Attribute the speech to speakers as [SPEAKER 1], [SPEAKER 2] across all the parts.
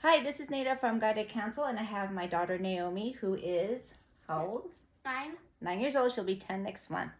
[SPEAKER 1] Hi, this is Nada from Guided Counsel, and I have my daughter Naomi, who is how old?
[SPEAKER 2] 9.
[SPEAKER 1] 9 years old. She'll be 10 next month.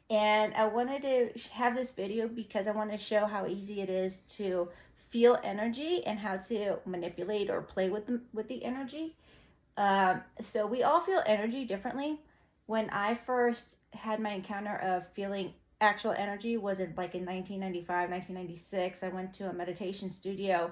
[SPEAKER 1] And I wanted to have this video because I want to show how easy it is to feel energy and how to manipulate or play with the energy. So we all feel energy differently. When I first had my encounter of feeling actual energy was in 1995, 1996. I went to a meditation studio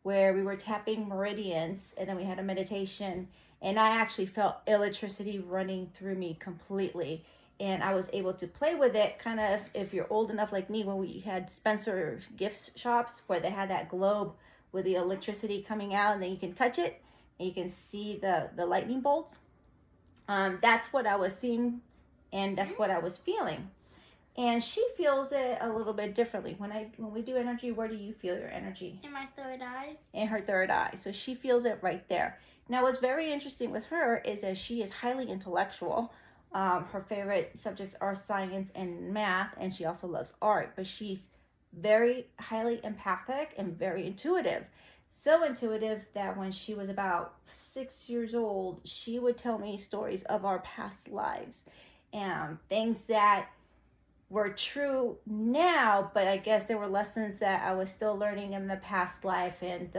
[SPEAKER 1] where we were tapping meridians, and then we had a meditation, and I actually felt electricity running through me completely, and I was able to play with it, kind of, if you're old enough like me, when we had Spencer gift shops where they had that globe with the electricity coming out, and then you can touch it and you can see the lightning bolts. That's what I was seeing, and that's what I was feeling. And she feels it a little bit differently. When we do energy, where do you feel your energy?
[SPEAKER 2] In my third eye.
[SPEAKER 1] In her third eye. So she feels it right there. Now, what's very interesting with her is that she is highly intellectual. Her favorite subjects are science and math, and she also loves art. But she's very highly empathic and very intuitive. So intuitive that when she was about 6 years old, she would tell me stories of our past lives and things that were true now, but I guess there were lessons that I was still learning in the past life, and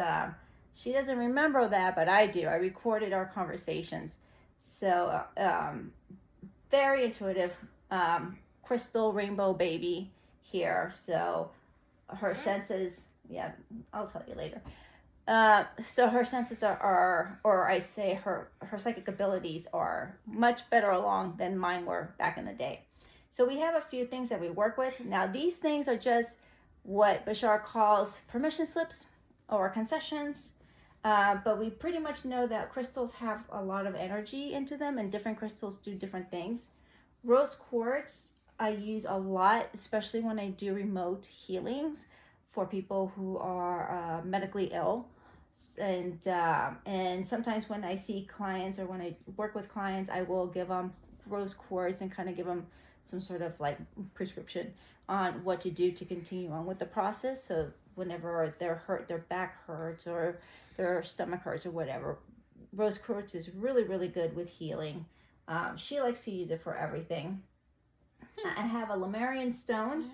[SPEAKER 1] she doesn't remember that, but I do. I recorded our conversations. So very intuitive, crystal rainbow baby here. So her senses, yeah, I'll tell you later. So her senses are, or I say her psychic abilities are much better along than mine were back in the day. So we have a few things that we work with. Now these things are just what Bashar calls permission slips or concessions. But we pretty much know that crystals have a lot of energy into them, and different crystals do different things. Rose quartz I use a lot, especially when I do remote healings for people who are medically ill. And sometimes when I see clients or when I work with clients, I will give them rose quartz and kind of give them some sort of like prescription on what to do to continue on with the process. So whenever they're hurt, their back hurts or their stomach hurts or whatever, rose quartz is really, really good with healing. She likes to use it for everything. I have a Lemurian stone,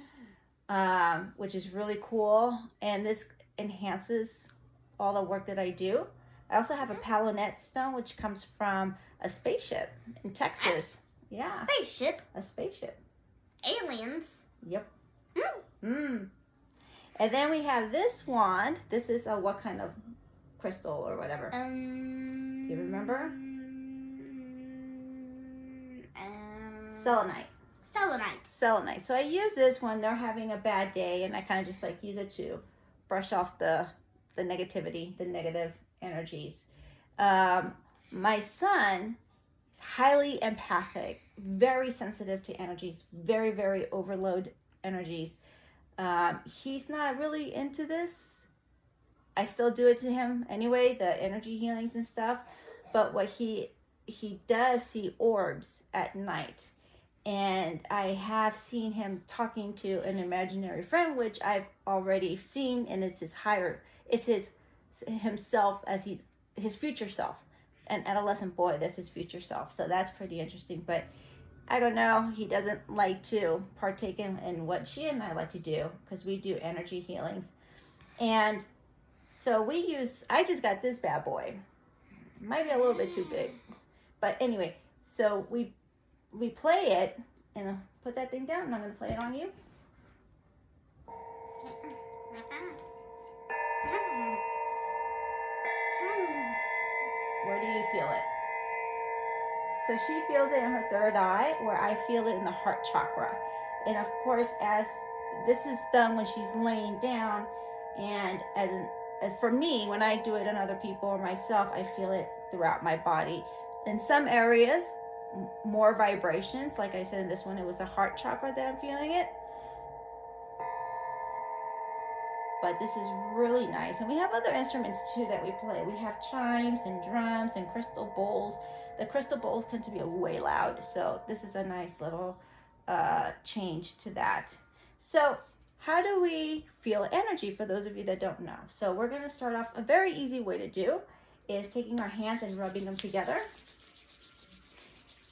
[SPEAKER 1] which is really cool, and this enhances all the work that I do. I also have a Palonet stone, which comes from a spaceship in Texas. Yeah.
[SPEAKER 2] Spaceship.
[SPEAKER 1] A spaceship.
[SPEAKER 2] Aliens.
[SPEAKER 1] Yep. And then we have this wand. This is a what kind of crystal or whatever? Do you remember? Selenite. Selenite. So I use this when they're having a bad day, and I kind of just like use it to brush off the negativity, the negative energies. My son is highly empathic, very sensitive to energies, very, very overload energies. He's not really into this. I still do it to him anyway, the energy healings and stuff. But what he does see orbs at night. And I have seen him talking to an imaginary friend, which I've already seen, and it's himself as his future self, an adolescent boy. That's his future self. So that's pretty interesting. But I don't know. He doesn't like to partake in what she and I like to do, because we do energy healings. And so I just got this bad boy. Might be a little bit too big. But anyway, so we play it, and I'll put that thing down, and I'm going to play it on you. Where do you feel it? So she feels it in her third eye, where I feel it in the heart chakra. And of course, as this is done when she's laying down, and as for me, when I do it on other people or myself, I feel it throughout my body. In some areas, more vibrations. Like I said, in this one, it was the heart chakra that I'm feeling it. But this is really nice. And we have other instruments too that we play. We have chimes and drums and crystal bowls. The crystal bowls tend to be way loud, so this is a nice little change to that. So how do we feel energy, for those of you that don't know? So we're going to start off, a very easy way to do is taking our hands and rubbing them together.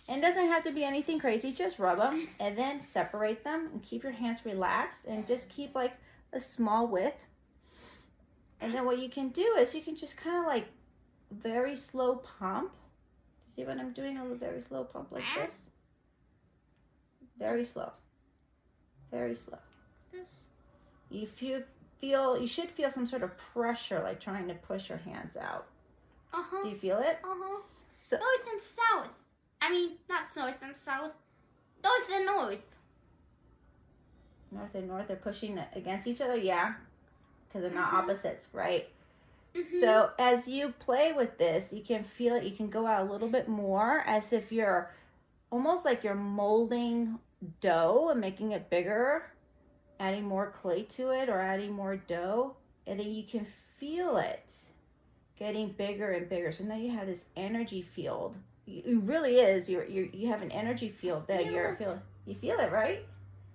[SPEAKER 1] And it doesn't have to be anything crazy, just rub them and then separate them and keep your hands relaxed and just keep like a small width. And then what you can do is you can just kind of like very slow pump. See what I'm doing? A very slow pump like this. Very slow. Very slow. If you feel, you should feel some sort of pressure, like trying to push your hands out. Do you feel it? So
[SPEAKER 2] north and south. I mean, not north and south. North and north.
[SPEAKER 1] North and north, they're pushing against each other, yeah, because they're not opposites, right?
[SPEAKER 2] Mm-hmm.
[SPEAKER 1] So as you play with this, you can feel it. You can go out a little bit more, as if you're almost like you're molding dough and making it bigger, adding more clay to it or adding more dough, and then you can feel it getting bigger and bigger. So now you have this energy field. It really is. You have an enery field that you're feeling. You feel it, right?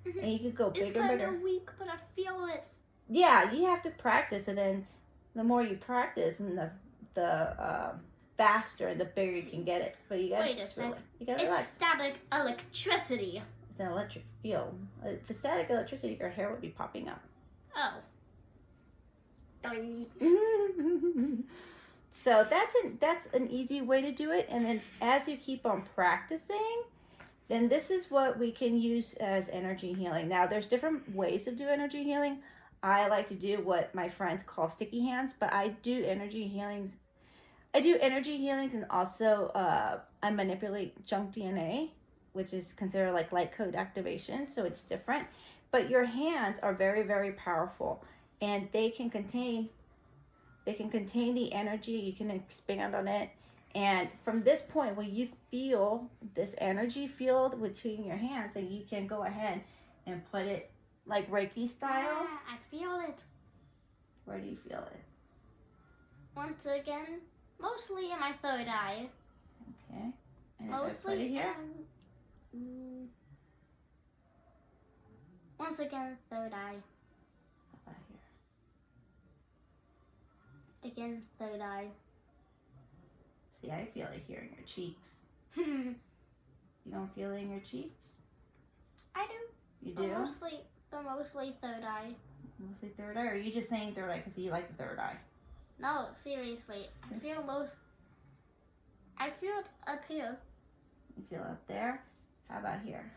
[SPEAKER 2] Mm-hmm.
[SPEAKER 1] And you can go bigger and bigger.
[SPEAKER 2] It's kind of weak, but I feel it.
[SPEAKER 1] Yeah, you have to practice, and then the more you practice, and the faster, the bigger you can get it. But you gotta
[SPEAKER 2] wait a second.
[SPEAKER 1] You gotta relax.
[SPEAKER 2] It's static electricity.
[SPEAKER 1] It's an electric field. If it's static electricity, your hair would be popping up.
[SPEAKER 2] Oh.
[SPEAKER 1] So that's an easy way to do it. And then as you keep on practicing, then this is what we can use as energy healing. Now there's different ways of doing energy healing. I like to do what my friends call sticky hands, but I do energy healings. And also I manipulate junk DNA, which is considered like light code activation. So it's different, but your hands are very, very powerful, and they can contain the energy. You can expand on it. And from this point, when you feel this energy field between your hands, then you can go ahead and put it like Reiki style.
[SPEAKER 2] Yeah, I feel it.
[SPEAKER 1] Where do you feel it?
[SPEAKER 2] Once again, mostly in my third eye.
[SPEAKER 1] Okay. And
[SPEAKER 2] Mostly
[SPEAKER 1] if I put it here?
[SPEAKER 2] Once again, third eye.
[SPEAKER 1] How about here?
[SPEAKER 2] Again, third eye.
[SPEAKER 1] See, I feel it here in your cheeks.
[SPEAKER 2] I
[SPEAKER 1] You don't feel it in your cheeks?
[SPEAKER 2] do.
[SPEAKER 1] You do?
[SPEAKER 2] But mostly third eye.
[SPEAKER 1] Mostly third eye? Or are you just saying third eye because you like the third eye?
[SPEAKER 2] No, seriously. I feel it up here.
[SPEAKER 1] You feel up there? How about here?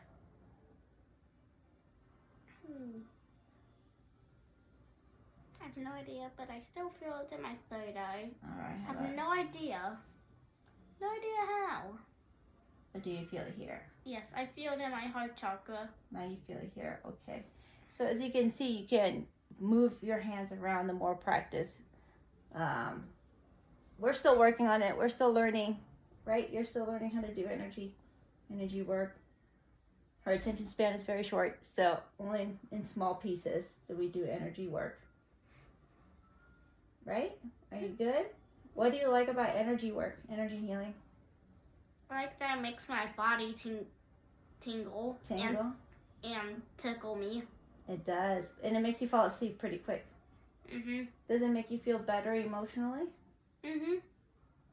[SPEAKER 2] I have no idea, but I still feel it in my third eye.
[SPEAKER 1] All right.
[SPEAKER 2] I have no idea. No idea how.
[SPEAKER 1] But do you feel it here?
[SPEAKER 2] Yes, I feel it in my heart chakra.
[SPEAKER 1] Now you feel it here. Okay. So as you can see, you can move your hands around the more practice. We're still working on it. We're still learning, right? You're still learning how to do energy work. Our attention span is very short, so only in small pieces do we do energy work. Right? Are you good? What do you like about energy work, energy healing?
[SPEAKER 2] I like that it makes my body tingle.
[SPEAKER 1] Tingle?
[SPEAKER 2] And tickle me.
[SPEAKER 1] It does. And it makes you fall asleep pretty quick.
[SPEAKER 2] Mhm.
[SPEAKER 1] Does it make you feel better emotionally?
[SPEAKER 2] Mhm.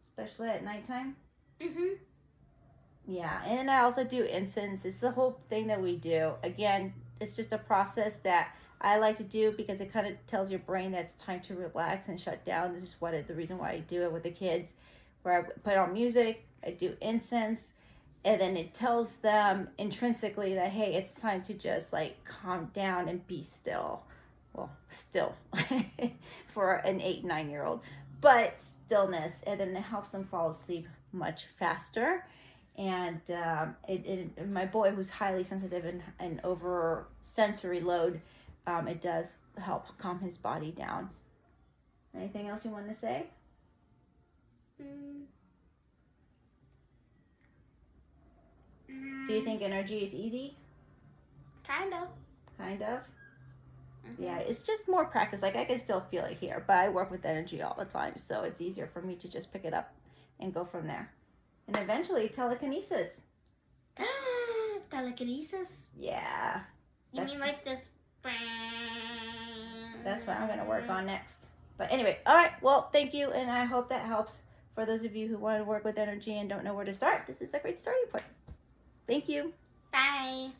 [SPEAKER 1] Especially at nighttime?
[SPEAKER 2] Mhm.
[SPEAKER 1] Yeah, and then I also do incense. It's the whole thing that we do. Again, it's just a process that I like to do because it kind of tells your brain that it's time to relax and shut down. This is the reason why I do it with the kids, where I put on music, I do incense, and then it tells them intrinsically that, hey, it's time to just like calm down and be still. Well, still for an 8-9-year-old, but stillness, and then it helps them fall asleep much faster. And my boy, who's highly sensitive and over sensory load, it does help calm his body down. Anything else you want to say? Do you think energy is easy?
[SPEAKER 2] Kind of.
[SPEAKER 1] Kind of.
[SPEAKER 2] Mm-hmm.
[SPEAKER 1] Yeah, it's just more practice. Like I can still feel it here, but I work with energy all the time, so it's easier for me to just pick it up and go from there. And eventually telekinesis.
[SPEAKER 2] Telekinesis?
[SPEAKER 1] Yeah.
[SPEAKER 2] You mean like this
[SPEAKER 1] That's what I'm going to work on next. But anyway, all right. Well, thank you. And I hope that helps for those of you who want to work with energy and don't know where to start. This is a great starting point. Thank you.
[SPEAKER 2] Bye.